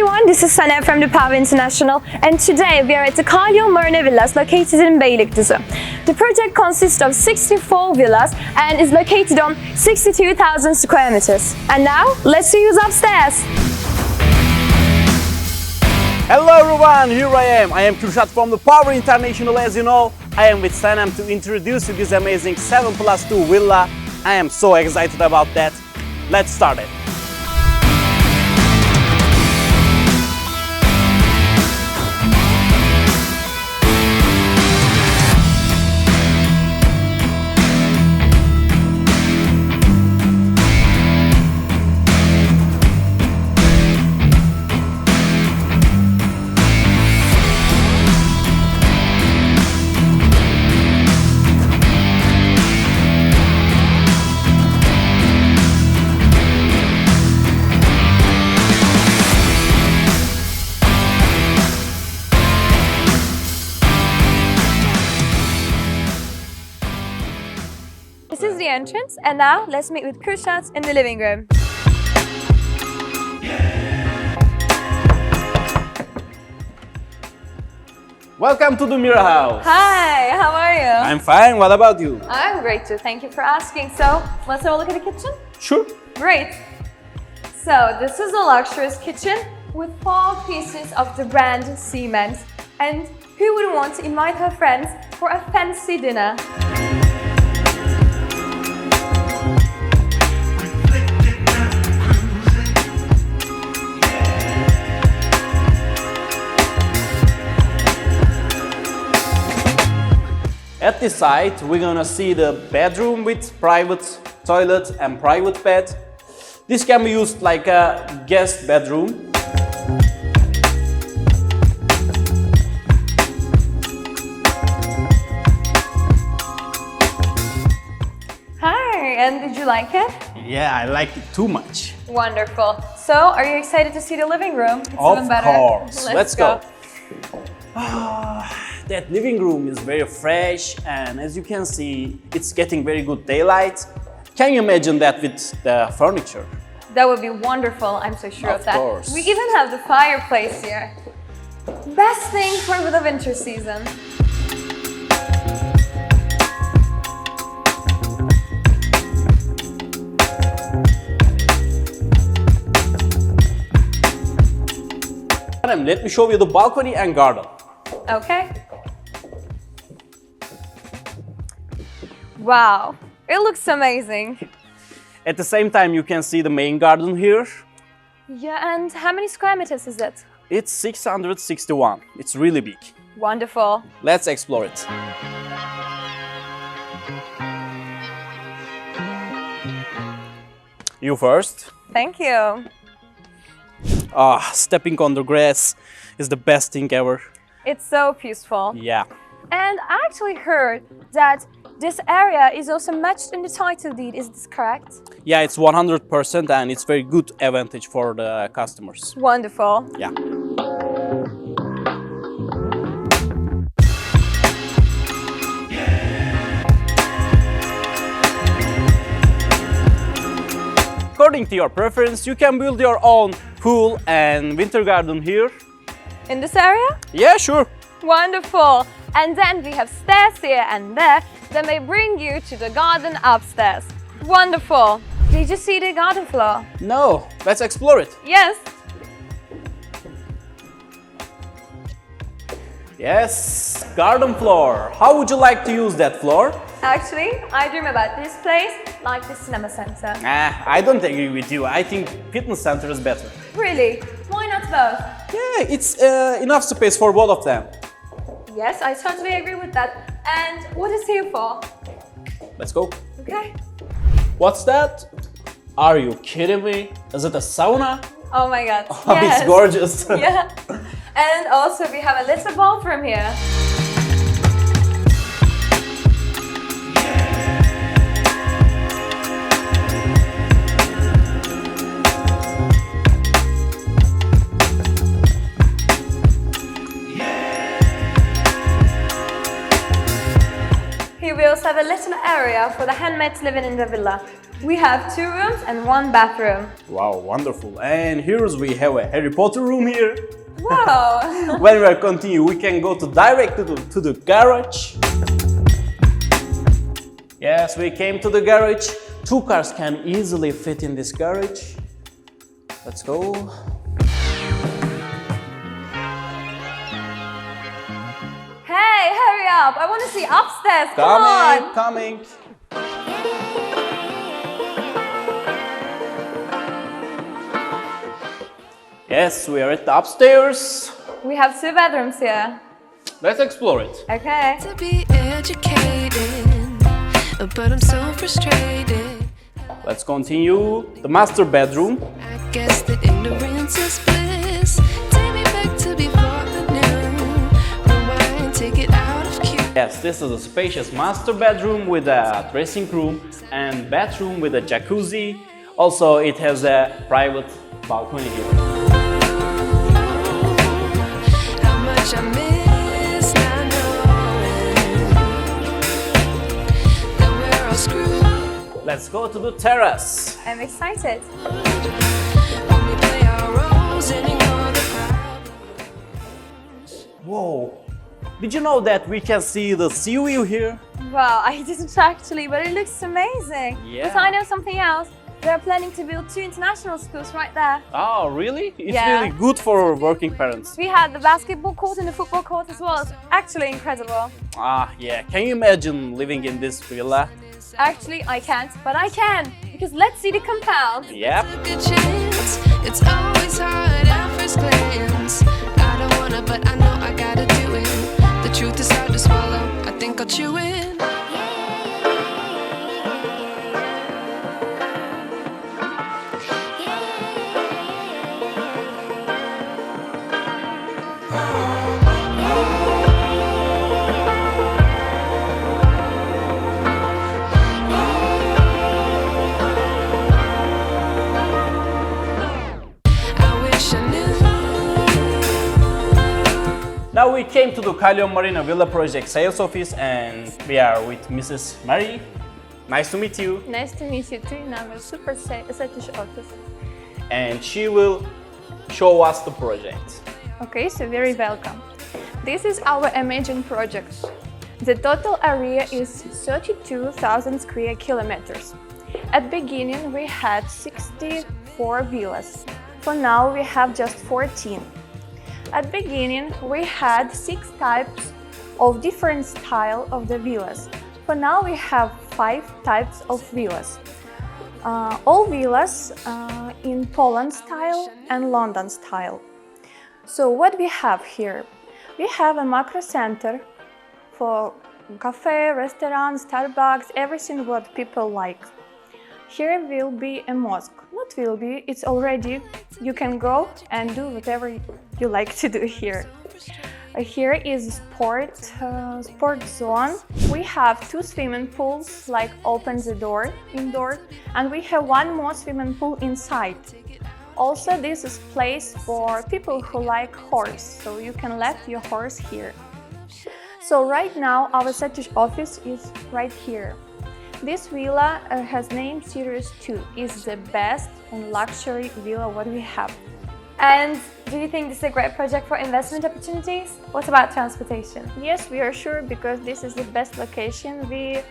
everyone, this is Sana from the Power International, and today we are at the Kalyon Marina Villas located in Beylikdüzü. The project consists of 64 villas and is located on 62,000 square meters. And now, let's see who's upstairs. Hello everyone, here I am. I am Kürşat from the Power International. As you know, I am with Sanem to introduce you this amazing 7+2 villa. I am so excited about that. Let's start it. This is the entrance, and now let's meet with Kürşat in the living room. Welcome to the Mira House. Hi, how are you? I'm fine, what about you? I'm great too, thank you for asking. So, let's have a look at the kitchen? Sure. Great. So, this is a luxurious kitchen with 4 pieces of the brand cement. And who would want to invite her friends for a fancy dinner? At this side, we're gonna see the bedroom with private toilet and private bed. This can be used like a guest bedroom. Hi, and did you like it? Yeah, I like it too much. Wonderful. So, are you excited to see the living room? It's even Of better. course. Let's go. Ah, That living room is very fresh, and as you can see, it's getting very good daylight. Can you imagine that with the furniture? that would be wonderful, I'm so sure of that. course. We even have the fireplace here. Best thing for the winter season. Let me show you the balcony and garden. Okay. Wow, it looks amazing. At the same time, you can see the main garden here. Yeah, and how many square meters is it? It's 661. It's really big. Wonderful. Let's explore it. You first. Thank you. Stepping on the grass is the best thing ever. It's so peaceful. Yeah. And I actually heard that this area is also matched in the title deed. Is this correct? Yeah, it's 100% and it's very good advantage for the customers. Wonderful. Yeah. According to your preference, you can build your own pool and winter garden here. In this area? Yeah, sure. Wonderful. And then we have stairs here and there that may bring you to the garden upstairs. Wonderful. Did you see the garden floor? No, let's explore it. Yes. Yes, garden floor. How would you like to use that floor? Actually, I dream about this place like the cinema center. I don't agree with you. I think fitness center is better. Really? Why not both? Yeah, it's enough space for both of them. Yes, I totally agree with that. And what is here for? Let's go. Okay. What's that? Are you kidding me? Is it a sauna? Oh my god. Oh, Yes. it's gorgeous. Yeah. And also we have a little bathroom here. Here we also have a little personal area for the handmaids living in the villa. We have 2 rooms and 1 bathroom. Wow, wonderful. And here we have a Harry Potter room here. Wow! When we continue, we can go directly to the garage. Yes, we came to the garage. 2 cars can easily fit in this garage. Let's go. Hey, hurry up! I want to see upstairs. Come on! Coming. Yes, we are at the upstairs. We have 2 bedrooms here. Let's explore it. Okay. To be educated, but I'm so frustrated. Let's continue. The master bedroom. I guess that ignorance is bliss. Take me back to before I knew. Rewind, take it out of cue. Yes, this is a spacious master bedroom with a dressing room and bathroom with a jacuzzi. Also, it has a private balcony here. How much I miss not knowing that we're all screwed. Let's go to the terrace. I'm excited. When we play our roles and ignore the problems. Whoa! Did you know that we can see the sea view here? Wow, I didn't actually, but it looks amazing. Yeah. But I know something else. They're planning to build 2 international schools right there. Oh, really? It's Yeah. really good for working parents. We had the basketball court and the football court as well. It's actually incredible. Ah, yeah. Can you imagine living in this villa? Actually, I can't, but I can. Because let's see the compound. Yep. Took a chance. It's always hard at first glance. I don't wanna, but I know I gotta do it. The truth is hard to swallow. I think I'll chew it. Now we came to the Kalyon Marina Villa Project sales office and we are with Mrs. Mary. Nice to meet you. Nice to meet you too in our super Satish office. And she will show us the project. Okay, so very welcome. This is our amazing project. The total area is 32,000 square kilometers. At beginning we had 64 villas. For now we have just 14. At beginning we had 6 types of different style of the villas. For now we have 5 types of villas. All villas in Poland style and London style. So what we have here? We have a macro center for cafe, restaurant, Starbucks, everything what people like. Here will be a mosque. Not will be, it's already. You can go and do whatever you like to do here. Here is sport zone. We have 2 swimming pools, like open the door indoor, and we have 1 more swimming pool inside. Also, this is place for people who like horse, so you can let your horse here. So right now our Satish office is right here. This villa has name Series 2. Is the best and luxury villa what we have. And do you think this is a great project for investment opportunities? What about transportation? Yes, we are sure because this is the best location. We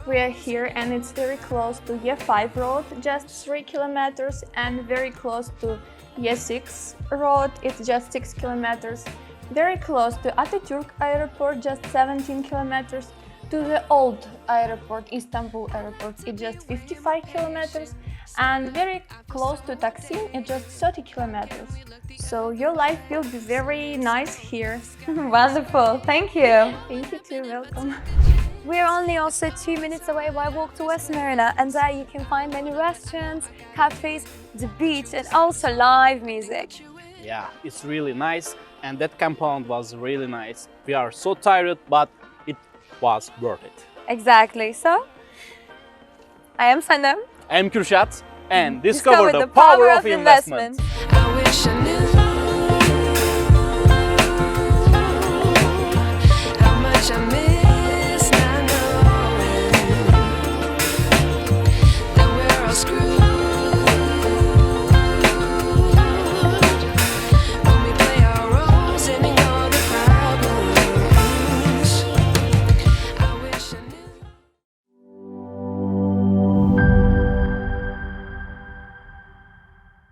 are here and it's very close to E5 road, just 3 kilometers, and very close to E6 road, it's just 6 kilometers. Very close to Atatürk airport, just 17 kilometers. To the old airport, Istanbul airport, it's just 55 kilometers. And very close to Taksim, it's just 30 kilometers. So your life will be very nice here. Wonderful, thank you. Thank you too, welcome. We're only also 2 minutes away by walk to West Marina, and there you can find many restaurants, cafes, the beach, and also live music. Yeah, it's really nice, and that compound was really nice. We are so tired, but it was worth it. Exactly. So, I am Sanem. I am Kürşat, and discover the power of investment. I wish I knew.